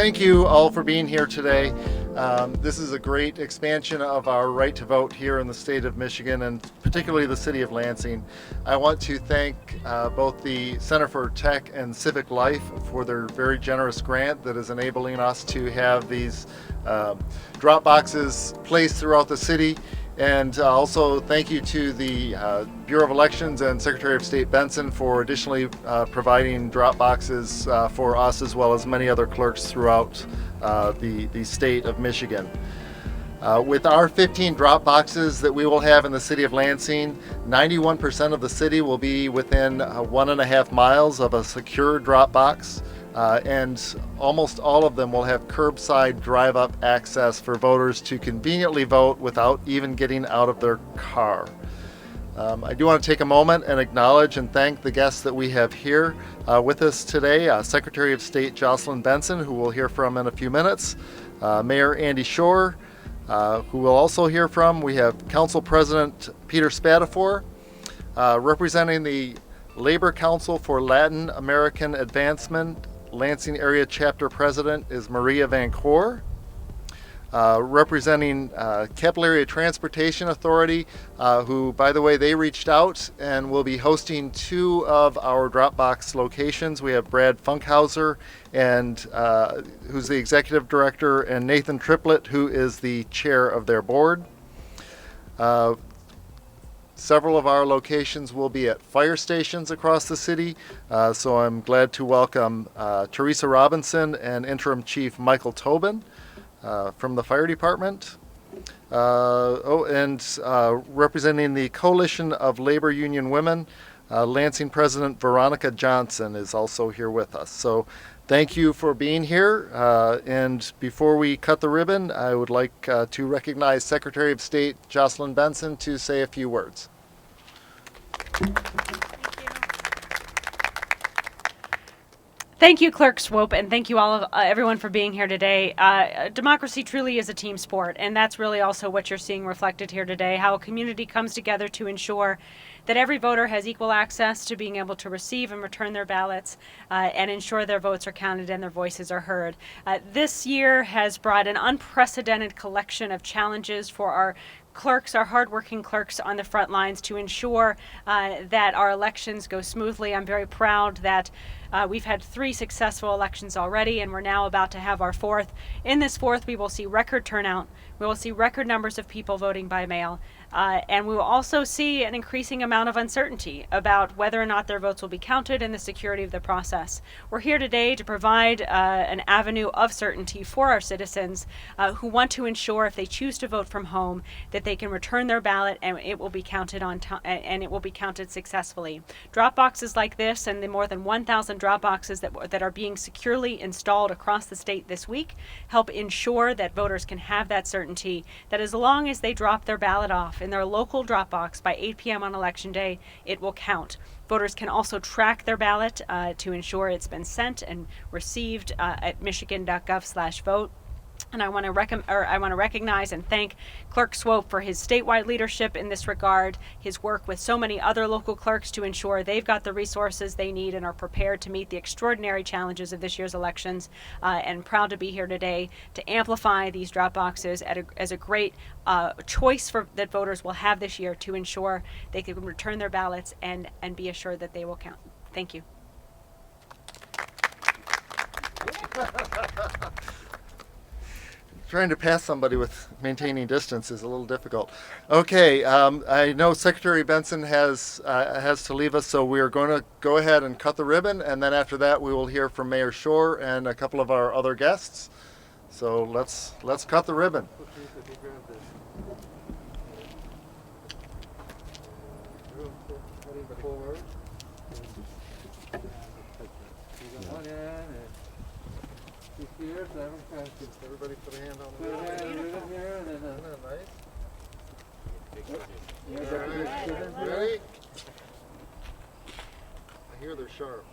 thank you all for being here today. This is a great expansion of our right to vote here in the state of Michigan, and particularly the city of Lansing. I want to thank both the Center for Tech and Civic Life for their very generous grant that is enabling us to have these drop boxes placed throughout the city. And also thank you to the Bureau of Elections and Secretary of State Benson for additionally providing drop boxes for us as well as many other clerks throughout the state of Michigan. With our 15 drop boxes that we will have in the city of Lansing, 91% of the city will be within 1.5 miles of a secure drop box. And almost all of them will have curbside drive-up access for voters to conveniently vote without even getting out of their car. I do want to take a moment and acknowledge and thank the guests that we have here with us today. Secretary of State Jocelyn Benson, who we'll hear from in a few minutes. Mayor Andy Shore, who we'll also hear from. We have Council President Peter Spatafor, representing the Labor Council for Latin American Advancement. Lansing Area Chapter President is Maria Vancourt. Representing Capital Area Transportation Authority, who, by the way, they reached out and will be hosting 2 of our Dropbox locations. We have Brad Funkhauser, and who's the Executive Director, and Nathan Triplett, who is the Chair of their board. Several of our locations will be at fire stations across the city, so I'm glad to welcome Teresa Robinson and Interim Chief Michael Tobin from the fire department. Representing the Coalition of Labor Union Women, Lansing President Veronica Johnson is also here with us. So thank you for being here. And before we cut the ribbon, I would like to recognize Secretary of State Jocelyn Benson to say a few words. Thank you, Clerk Swope, and thank you all, everyone, for being here today. Democracy truly is a team sport, and that's really also what you're seeing reflected here today, how a community comes together to ensure that every voter has equal access to being able to receive and return their ballots and ensure their votes are counted and their voices are heard. This year has brought an unprecedented collection of challenges for our clerks, our hardworking clerks on the front lines to ensure that our elections go smoothly. I'm very proud that we've had 3 successful elections already, and we're now about to have our 4th. In this 4th, we will see record turnout. We will see record numbers of people voting by mail. And we will also see an increasing amount of uncertainty about whether or not their votes will be counted and the security of the process. We're here today to provide an avenue of certainty for our citizens who want to ensure, if they choose to vote from home, that they can return their ballot and it will be counted and it will be counted successfully. Drop boxes like this and the more than 1,000 drop boxes that are being securely installed across the state this week help ensure that voters can have that certainty that as long as they drop their ballot off in their local drop box by 8 p.m. on Election Day, it will count. Voters can also track their ballot to ensure it's been sent and received at michigan.gov/vote. And I want to recognize and thank Clerk Swope for his statewide leadership in this regard, his work with so many other local clerks to ensure they've got the resources they need and are prepared to meet the extraordinary challenges of this year's elections. And proud to be here today to amplify these drop boxes as a great choice that voters will have this year to ensure they can return their ballots and be assured that they will count. Thank you. Trying to pass somebody with maintaining distance is a little difficult. Okay, I know Secretary Benson has to leave us, so we are going to go ahead and cut the ribbon, and then after that we will hear from Mayor Shore and a couple of our other guests. So let's cut the ribbon. Everybody put a hand on the wheel. Isn't that nice? Ready? I hear they're sharp.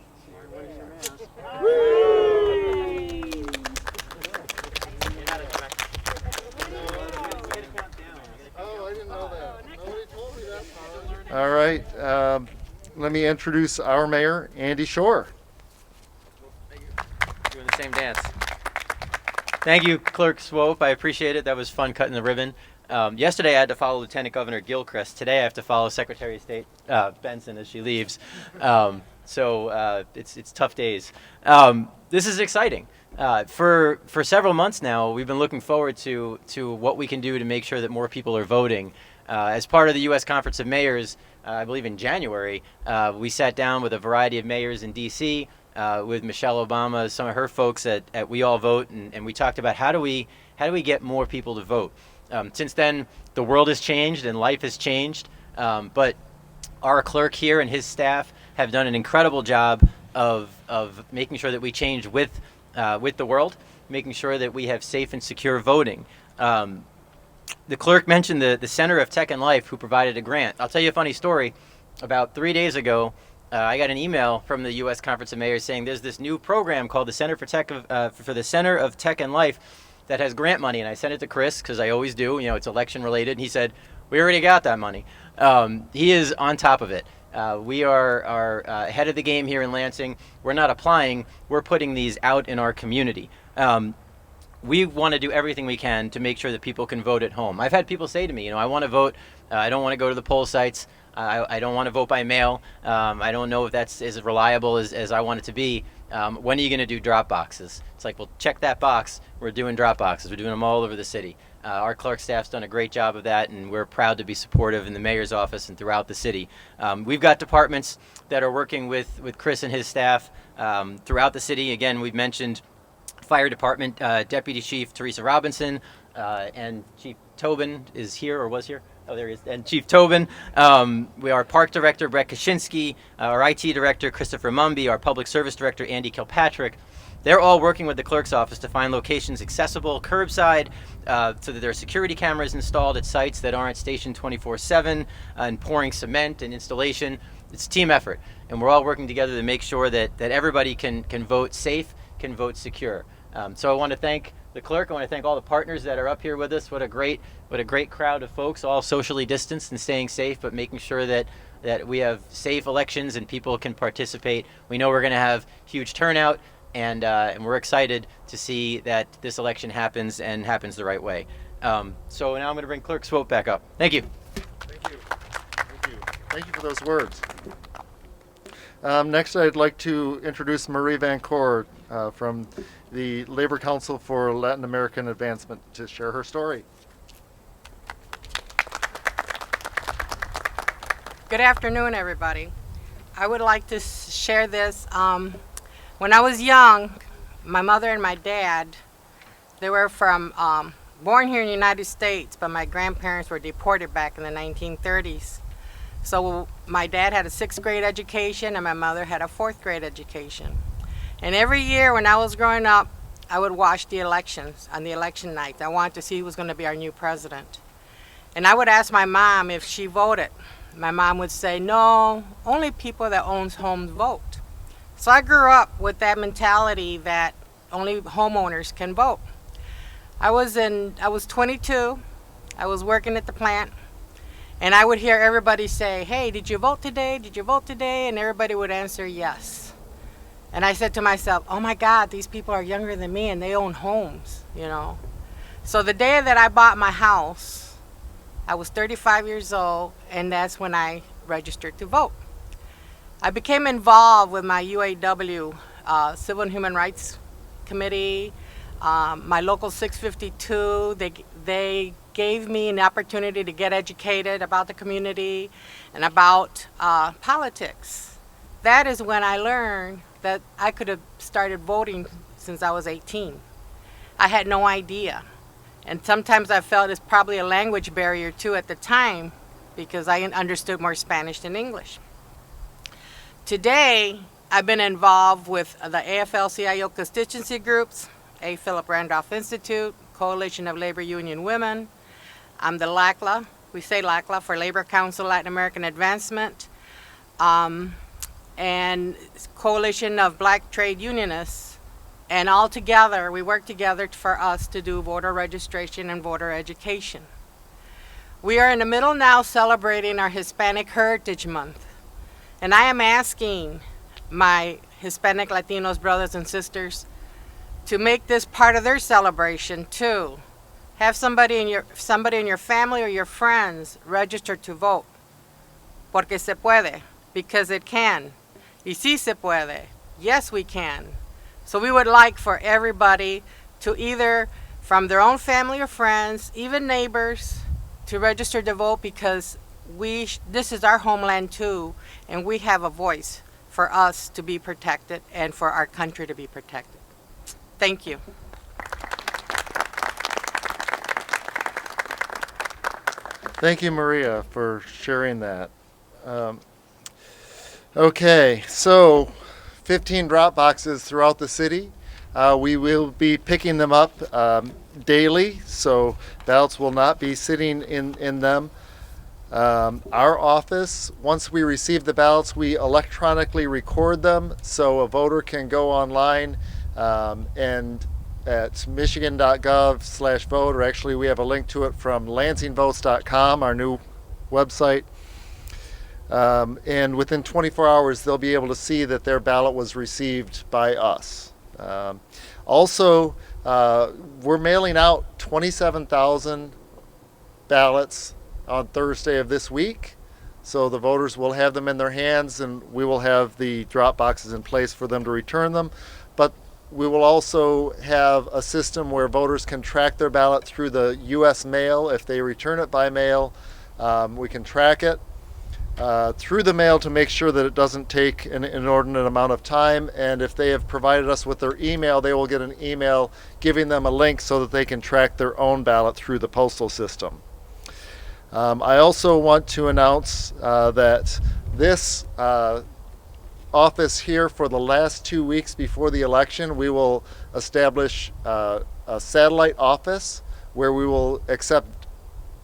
Oh, I didn't know that. Nobody told me that part. All right. Let me introduce our mayor, Andy Shore. Doing the same dance. Thank you, Clerk Swope. I appreciate it. That was fun cutting the ribbon. Yesterday I had to follow Lieutenant Governor Gilchrist. Today I have to follow Secretary of State Benson as she leaves. So it's tough days. This is exciting. For several months now, we've been looking forward to what we can do to make sure that more people are voting. As part of the U.S. Conference of Mayors, I believe in January, we sat down with a variety of mayors in D.C., with Michelle Obama, some of her folks at We All Vote, and we talked about how do we get more people to vote. Since then, the world has changed and life has changed, but our clerk here and his staff have done an incredible job of making sure that we change with the world, making sure that we have safe and secure voting. The clerk mentioned the Center of Tech and Life, who provided a grant. I'll tell you a funny story. About 3 days ago, I got an email from the U.S. Conference of Mayors saying there's this new program called the Center for the Center of Tech and Life that has grant money, and I sent it to Chris because I always do. You know, it's election related. And he said, "We already got that money." He is on top of it. We are ahead of the game here in Lansing. We're not applying. We're putting these out in our community. We want to do everything we can to make sure that people can vote at home. I've had people say to me, I want to vote. I don't want to go to the poll sites. I don't want to vote by mail. I don't know if that's as reliable as I want it to be. When are you going to do drop boxes? It's like, well, check that box. We're doing drop boxes. We're doing them all over the city. Our clerk staff's done a great job of that, and we're proud to be supportive in the mayor's office and throughout the city. We've got departments that are working with Chris and his staff throughout the city. Again, we've mentioned Fire Department Deputy Chief Teresa Robinson, and Chief Tobin is here or was here. Oh, there he is. And Chief Tobin. We are Park Director Brett Kaczynski, our IT Director Christopher Mumby, our Public Service Director Andy Kilpatrick. They're all working with the clerk's office to find locations accessible curbside, so that there are security cameras installed at sites that aren't stationed 24/7, and pouring cement and installation. It's a team effort, and we're all working together to make sure that everybody can vote safe, can vote secure. So I want to thank the clerk. I want to thank all the partners that are up here with us. What a great crowd of folks, all socially distanced and staying safe, but making sure that we have safe elections and people can participate. We know we're going to have huge turnout, and we're excited to see that this election happens and happens the right way. So now I'm going to bring Clerk Swope back up. Thank you. Thank you. Thank you. Thank you for those words. Next, I'd like to introduce Marie Vancourt from the Labor Council for Latin American Advancement to share her story. Good afternoon, everybody. I would like to share this. When I was young, my mother and my dad, they were born here in the United States, but my grandparents were deported back in the 1930s. So my dad had a 6th grade education and my mother had a 4th grade education. And every year when I was growing up, I would watch the elections on the election night. I wanted to see who was going to be our new president. And I would ask my mom if she voted. My mom would say, no, only people that owns homes vote. So I grew up with that mentality that only homeowners can vote. I was 22. I was working at the plant. And I would hear everybody say, hey, did you vote today? Did you vote today? And everybody would answer yes. And I said to myself, oh my God, these people are younger than me and they own homes, So the day that I bought my house, I was 35 years old, and that's when I registered to vote. I became involved with my UAW Civil and Human Rights Committee, my local 652. They gave me an opportunity to get educated about the community and about politics. That is when I learned that I could have started voting since I was 18. I had no idea. And sometimes I felt it's probably a language barrier too at the time because I understood more Spanish than English. Today, I've been involved with the AFL-CIO constituency groups, A. Philip Randolph Institute, Coalition of Labor Union Women. I'm the LACLA, we say LACLA for Labor Council Latin American Advancement, and Coalition of Black Trade Unionists. And all together, we work together for us to do voter registration and voter education. We are in the middle now celebrating our Hispanic Heritage Month. And I am asking my Hispanic Latinos brothers and sisters to make this part of their celebration too. Have somebody in your family or your friends register to vote. Porque se puede, because it can. Y sí se puede. Yes, we can. So we would like for everybody to either from their own family or friends, even neighbors, to register to vote, because this is our homeland too, and we have a voice for us to be protected and for our country to be protected. Thank you. Thank you, Maria, for sharing that. Okay, so 15 drop boxes throughout the city. We will be picking them up daily, so ballots will not be sitting in them. Our office, once we receive the ballots, we electronically record them so a voter can go online and at michigan.gov/vote, or actually we have a link to it from lansingvotes.com, our new website. And within 24 hours, they'll be able to see that their ballot was received by us. Also, we're mailing out 27,000 ballots on Thursday of this week. So the voters will have them in their hands, and we will have the drop boxes in place for them to return them. But we will also have a system where voters can track their ballot through the U.S. mail. If they return it by mail, we can track it through the mail to make sure that it doesn't take an inordinate amount of time. And if they have provided us with their email, they will get an email giving them a link so that they can track their own ballot through the postal system. I also want to announce that this office here, for the last 2 weeks before the election, we will establish a satellite office where we will accept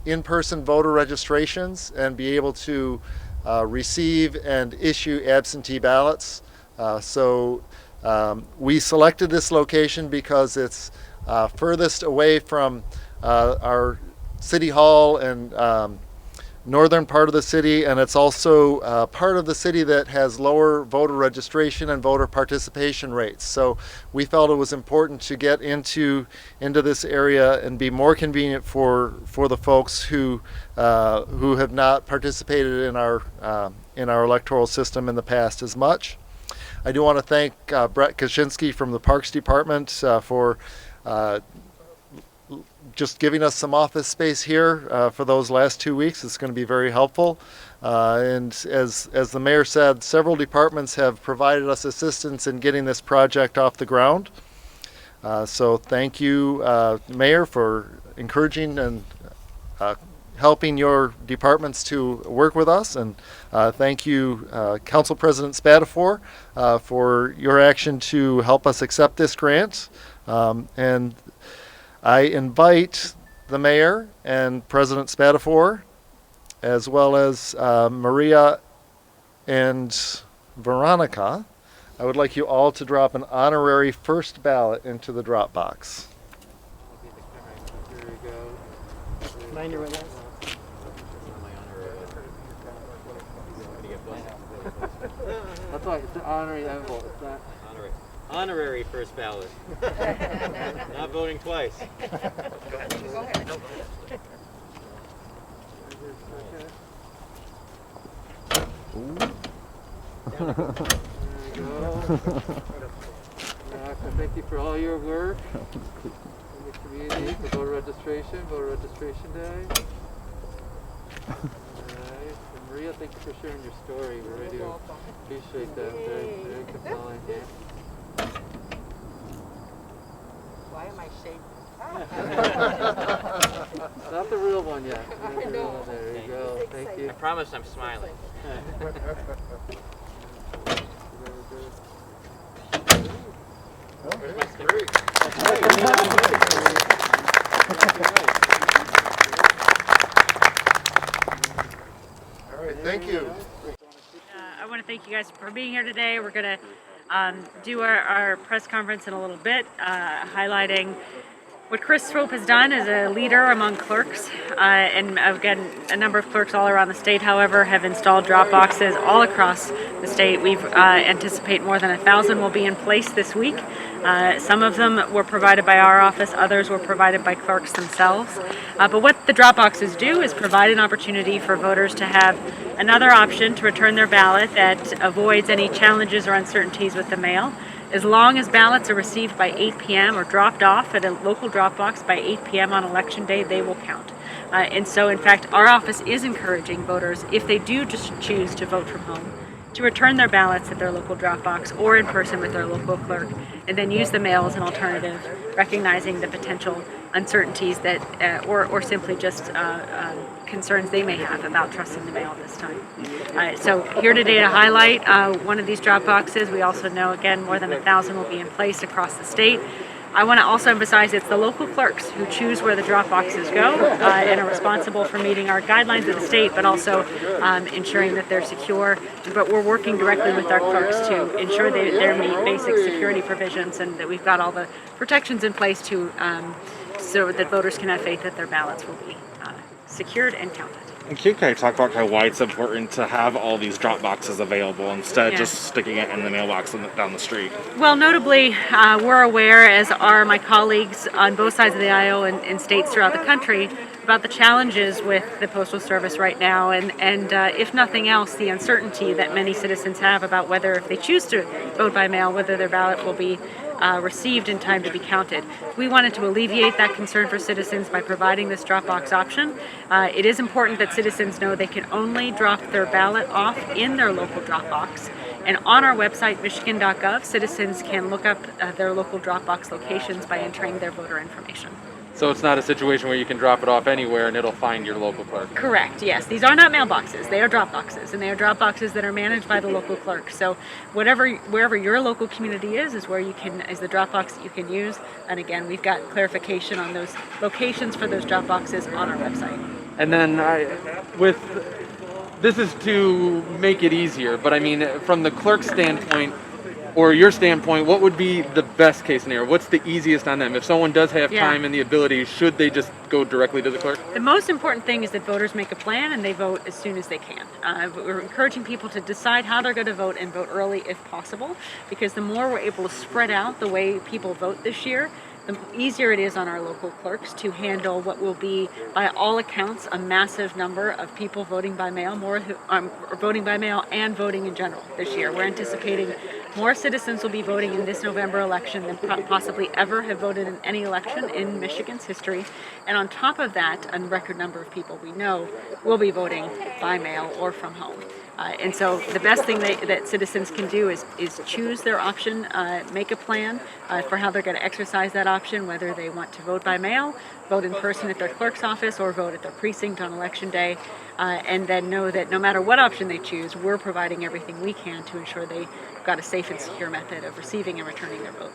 in-person voter registrations and be able to receive and issue absentee ballots. So we selected this location because it's furthest away from our City Hall and northern part of the city, and it's also part of the city that has lower voter registration and voter participation rates. So we felt it was important to get into this area and be more convenient for the folks who have not participated in our electoral system in the past as much. I do want to thank Brett Kaczynski from the Parks Department for just giving us some office space here for those last 2 weeks. It's going to be very helpful. And as the mayor said, several departments have provided us assistance in getting this project off the ground. So thank you, Mayor, for encouraging and helping your departments to work with us. And thank you, Council President Spatafor, for your action to help us accept this grant. And I invite the mayor and President Spatafor, as well as Maria and Veronica. I would like you all to drop an honorary first ballot into the drop box. Here we go. Mind your way. That's why it's an honorary envelope. It's not Honorary first ballot. Not voting twice. Go ahead. There we go. Thank you for all your work in the community for voter registration day. Alright. And Maria, thank you for sharing your story. We really do appreciate that. Very compelling. Why am I shaking? Not the real one yet. Not the real one. There you go. Thank you. I promise I'm smiling. All right, thank you. I want to thank you guys for being here today. We're going to do our press conference in a little bit, highlighting What Chris Swope has done as a leader among clerks, and again, a number of clerks all around the state, however, have installed drop boxes all across the state. We anticipate more than 1,000 will be in place this week. Some of them were provided by our office, others were provided by clerks themselves. But what the drop boxes do is provide an opportunity for voters to have another option to return their ballot that avoids any challenges or uncertainties with the mail. As long as ballots are received by 8 p.m. or dropped off at a local drop box by 8 p.m. on Election Day, they will count. And so, in fact, our office is encouraging voters, if they do just choose to vote from home, to return their ballots at their local drop box or in person with their local clerk, and then use the mail as an alternative, recognizing the potential uncertainties that, or simply just concerns they may have about trusting the mail at this time. So here today to highlight one of these drop boxes. We also know, again, more than 1,000 will be in place across the state. I want to also emphasize it's the local clerks who choose where the drop boxes go and are responsible for meeting our guidelines of the state, but also ensuring that they're secure. But we're working directly with our clerks to ensure they meet basic security provisions and that we've got all the protections in place to so that voters can have faith that their ballots will be secured and counted. And can you kind of talk about kind of why it's important to have all these drop boxes available instead of just sticking it in the mailbox down the street? Well, notably, we're aware, as are my colleagues on both sides of the aisle and in states throughout the country, about the challenges with the Postal Service right now, and if nothing else, the uncertainty that many citizens have about whether, if they choose to vote by mail, whether their ballot will be received in time to be counted. We wanted to alleviate that concern for citizens by providing this drop box option. It is important that citizens know they can only drop their ballot off in their local drop box. And on our website, michigan.gov, citizens can look up their local Dropbox locations by entering their voter information. So it's not a situation where you can drop it off anywhere and it'll find your local clerk. Correct, yes. These are not mailboxes. They are drop boxes, and they are drop boxes that are managed by the local clerk. So wherever your local community is the drop box that you can use. And again, we've got clarification on those locations for those drop boxes on our website. And then this is to make it easier, but I mean, from the clerk's standpoint, or your standpoint, what would be the best case scenario? What's the easiest on them? If someone does have time and the ability, should they just go directly to the clerk? The most important thing is that voters make a plan and they vote as soon as they can. We're encouraging people to decide how they're going to vote and vote early if possible, because the more we're able to spread out the way people vote this year, the easier it is on our local clerks to handle what will be, by all accounts, a massive number of people voting by mail, voting by mail and voting in general this year. We're anticipating more citizens will be voting in this November election than possibly ever have voted in any election in Michigan's history. And on top of that, a record number of people we know will be voting by mail or from home. And so the best thing that citizens can do is choose their option, make a plan for how they're going to exercise that option, whether they want to vote by mail, vote in person at their clerk's office, or vote at their precinct on Election Day, and then know that no matter what option they choose, we're providing everything we can to ensure they've got a safe and secure method of receiving and returning their vote.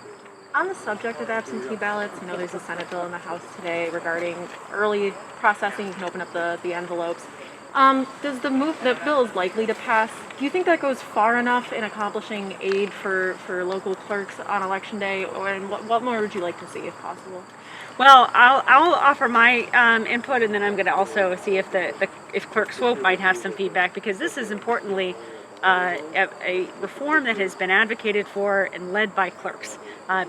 On the subject of absentee ballots, there's a Senate bill in the House today regarding early processing. You can open up the envelopes. Does the bill is likely to pass? Do you think that goes far enough in accomplishing aid for local clerks on Election Day, and what more would you like to see if possible? Well, I'll offer my input, and then I'm going to also see if if Clerk Swope might have some feedback, because this is importantly a reform that has been advocated for and led by clerks,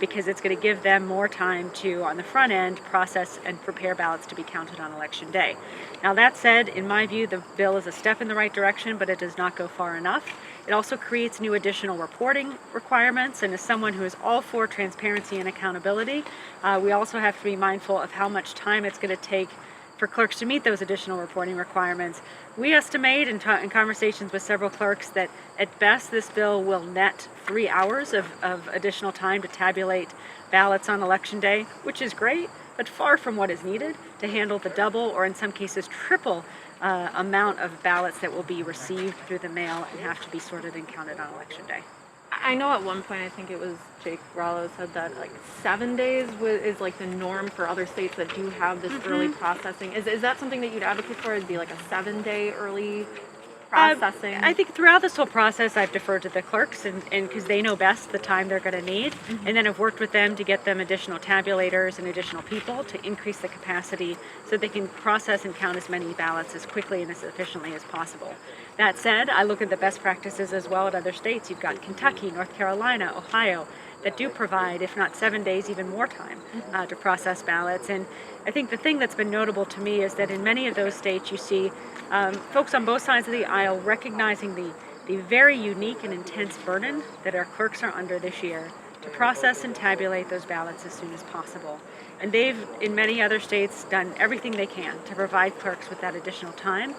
because it's going to give them more time to, on the front end, process and prepare ballots to be counted on Election Day. Now, that said, in my view, the bill is a step in the right direction, but it does not go far enough. It also creates new additional reporting requirements, and as someone who is all for transparency and accountability, we also have to be mindful of how much time it's going to take for clerks to meet those additional reporting requirements. We estimate in conversations with several clerks that at best this bill will net 3 hours of additional time to tabulate ballots on Election Day, which is great, but far from what is needed to handle the double, or in some cases triple, amount of ballots that will be received through the mail and have to be sorted and counted on Election Day. I know at one point, I think it was Jake Rallo said that 7 days is the norm for other states that do have this early processing. Is that something that you'd advocate for? It'd be like a 7-day early processing? I think throughout this whole process, I've deferred to the clerks, and because they know best the time they're going to need, and then I've worked with them to get them additional tabulators and additional people to increase the capacity so they can process and count as many ballots as quickly and as efficiently as possible. That said, I look at the best practices as well at other states. You've got Kentucky, North Carolina, Ohio, that do provide, if not 7 days, even more time to process ballots. And I think the thing that's been notable to me is that in many of those states you see folks on both sides of the aisle recognizing the very unique and intense burden that our clerks are under this year to process and tabulate those ballots as soon as possible. And they've, in many other states, done everything they can to provide clerks with that additional time.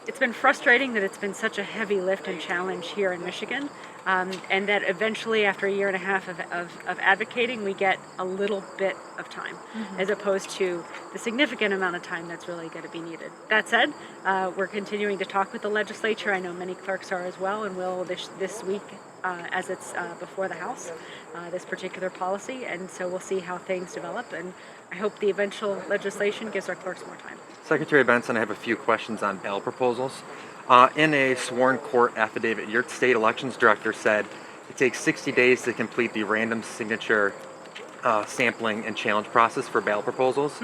It's been frustrating that it's been such a heavy lift and challenge here in Michigan, and that eventually, after a year and a half of advocating, we get a little bit of time, as opposed to the significant amount of time that's really going to be needed. That said, we're continuing to talk with the legislature. I know many clerks are as well, and will this week as it's before the House, this particular policy, and so we'll see how things develop, and I hope the eventual legislation gives our clerks more time. Secretary Benson, I have a few questions on ballot proposals. In a sworn court affidavit, your state elections director said it takes 60 days to complete the random signature sampling and challenge process for ballot proposals.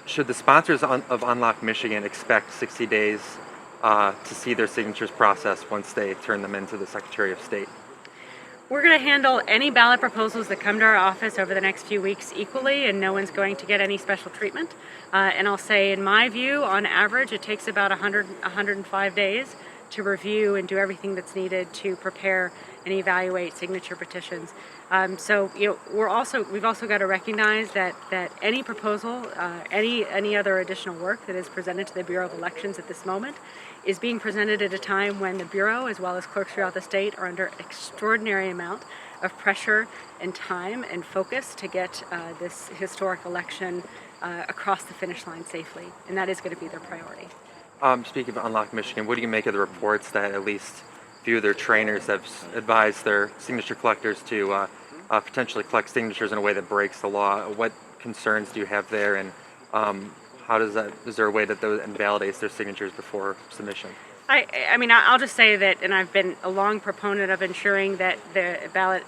Should the sponsors of Unlock Michigan expect 60 days to see their signatures processed once they turn them into the Secretary of State? We're going to handle any ballot proposals that come to our office over the next few weeks equally, and no one's going to get any special treatment. And I'll say, in my view, on average, it takes about 105 days to review and do everything that's needed to prepare and evaluate signature petitions. So we've also got to recognize that any proposal, any other additional work that is presented to the Bureau of Elections at this moment is being presented at a time when the Bureau, as well as clerks throughout the state, are under extraordinary amount of pressure and time and focus to get this historic election across the finish line safely, and that is going to be their priority. Speaking of Unlock Michigan, what do you make of the reports that at least a few of their trainers have advised their signature collectors to potentially collect signatures in a way that breaks the law? What concerns do you have there, and is there a way that those invalidates their signatures before submission? I mean, I'll just say that, and I've been a long proponent of ensuring that the ballot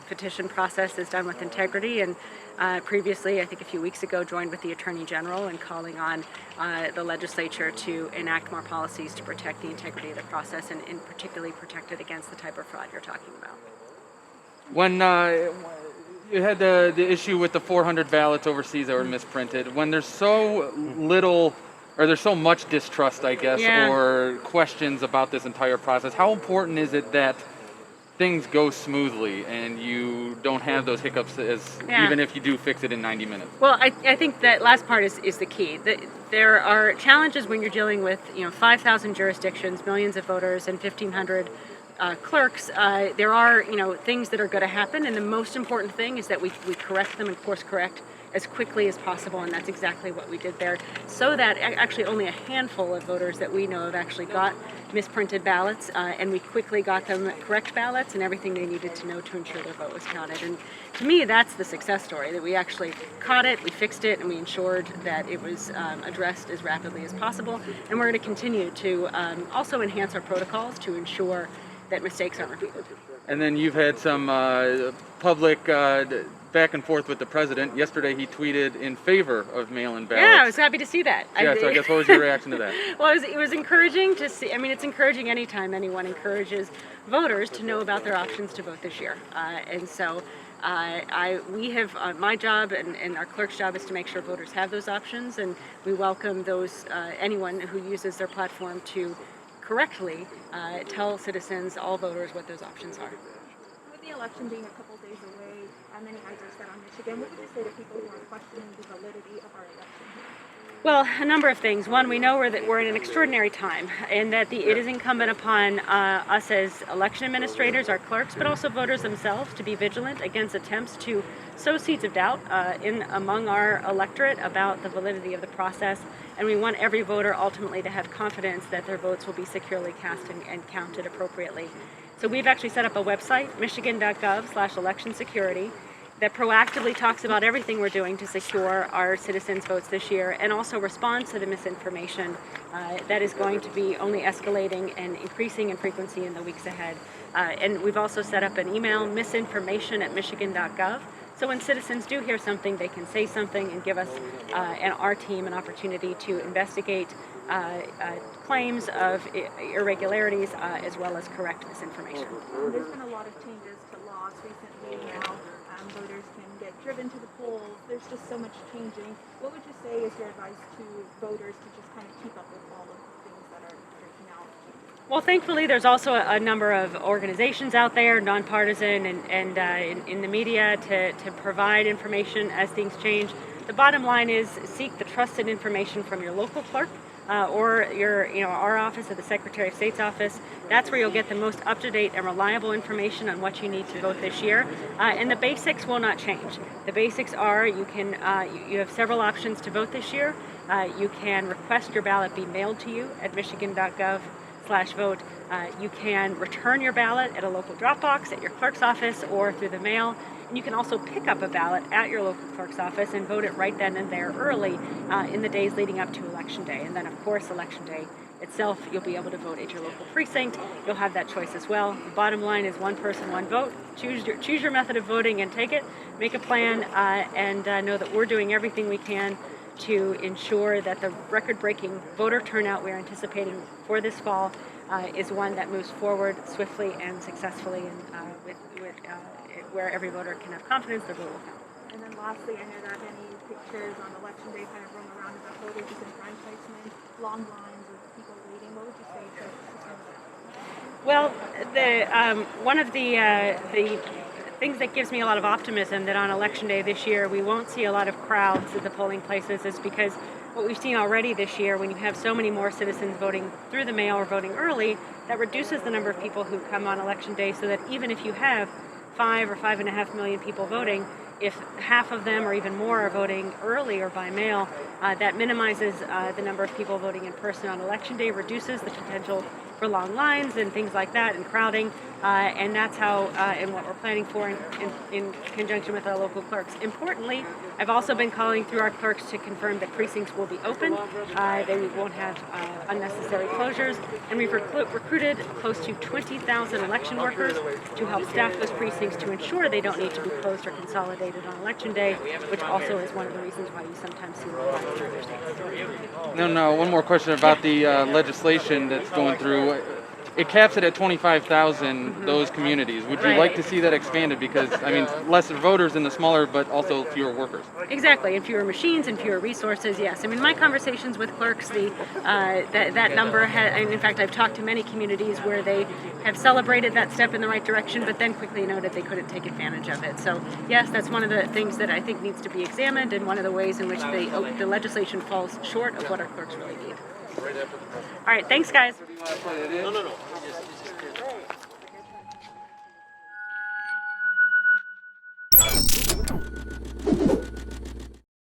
petition process is done with integrity, and previously, I think a few weeks ago, joined with the Attorney General in calling on the legislature to enact more policies to protect the integrity of the process, and particularly protect it against the type of fraud you're talking about. When you had the issue with the 400 ballots overseas that were misprinted, when there's so little, or there's so much distrust, I guess, or questions about this entire process, how important is it that things go smoothly and you don't have those hiccups even if you do fix it in 90 minutes? Well, I think that last part is the key. There are challenges when you're dealing with 5,000 jurisdictions, millions of voters, and 1,500 clerks. There are things that are going to happen, and the most important thing is that we correct them and course correct as quickly as possible, and that's exactly what we did there, so that actually only a handful of voters that we know of actually got misprinted ballots, and we quickly got them correct ballots and everything they needed to know to ensure their vote was counted. And to me, that's the success story, that we actually caught it, we fixed it, and we ensured that it was addressed as rapidly as possible. And we're going to continue to also enhance our protocols to ensure that mistakes aren't repeated. And then you've had some public back and forth with the president. Yesterday he tweeted in favor of mail-in ballots. Yeah, I was happy to see that. Yeah, so I guess what was your reaction to that? Well, it was encouraging to see. I mean, it's encouraging anytime anyone encourages voters to know about their options to vote this year. And so we have, my job and our clerk's job is to make sure voters have those options, and we welcome anyone who uses their platform to correctly tell citizens, all voters, what those options are. With the election being a couple days away, many eyes are set on Michigan. What would you say to people who are questioning the validity of our election here? Well, a number of things. One, we know we're in an extraordinary time, and that it is incumbent upon us as election administrators, our clerks, but also voters themselves, to be vigilant against attempts to sow seeds of doubt among our electorate about the validity of the process. And we want every voter ultimately to have confidence that their votes will be securely cast and counted appropriately. So we've actually set up a website, michigan.gov/election-security, that proactively talks about everything we're doing to secure our citizens' votes this year, and also responds to the misinformation that is going to be only escalating and increasing in frequency in the weeks ahead. And we've also set up an email, misinformation@michigan.gov. So when citizens do hear something, they can say something and give us and our team an opportunity to investigate claims of irregularities as well as correct misinformation. There's been a lot of changes to laws recently now. Voters can get driven to the polls. There's just so much changing. What would you say is your advice to voters to just kind of keep up with all of the things that are breaking out? Well, thankfully, there's also a number of organizations out there, nonpartisan and in the media, to provide information as things change. The bottom line is seek the trusted information from your local clerk or our office at the Secretary of State's office. That's where you'll get the most up-to-date and reliable information on what you need to vote this year. And the basics will not change. The basics are you have several options to vote this year. You can request your ballot be mailed to you at michigan.gov/vote. You can return your ballot at a local Dropbox at your clerk's office or through the mail. And you can also pick up a ballot at your local clerk's office and vote it right then and there early in the days leading up to Election Day. And then, of course, Election Day itself, you'll be able to vote at your local precinct. You'll have that choice as well. The bottom line is one person, one vote. Choose your method of voting and take it. Make a plan and know that we're doing everything we can to ensure that the record-breaking voter turnout we're anticipating for this fall is one that moves forward swiftly and successfully, and where every voter can have confidence their vote will count. And then lastly, I know that many pictures on Election Day kind of roam around about voters disenfranchisement, long lines of people waiting. What would you say to that? Well, one of the things that gives me a lot of optimism that on Election Day this year we won't see a lot of crowds at the polling places is because what we've seen already this year, when you have so many more citizens voting through the mail or voting early, that reduces the number of people who come on Election Day, so that even if you have 5 or 5.5 million people voting, if half of them or even more are voting early or by mail, that minimizes the number of people voting in person on Election Day, reduces the potential for long lines and things like that and crowding, and that's how and what we're planning for in conjunction with our local clerks. Importantly, I've also been calling through our clerks to confirm that precincts will be open, they won't have unnecessary closures, and we've recruited close to 20,000 election workers to help staff those precincts to ensure they don't need to be closed or consolidated on Election Day, which also is one of the reasons why you sometimes see long lines in other states. No, one more question about the legislation that's going through. It caps it at 25,000, those communities. Would you like to see that expanded? Because, I mean, less voters in the smaller, but also fewer workers. Exactly, and fewer machines and fewer resources, yes. I mean, my conversations with clerks, that number, and in fact, I've talked to many communities where they have celebrated that step in the right direction, but then quickly noted they couldn't take advantage of it. So, yes, that's one of the things that I think needs to be examined, and one of the ways in which the legislation falls short of what our clerks really need. All right, thanks, guys. No.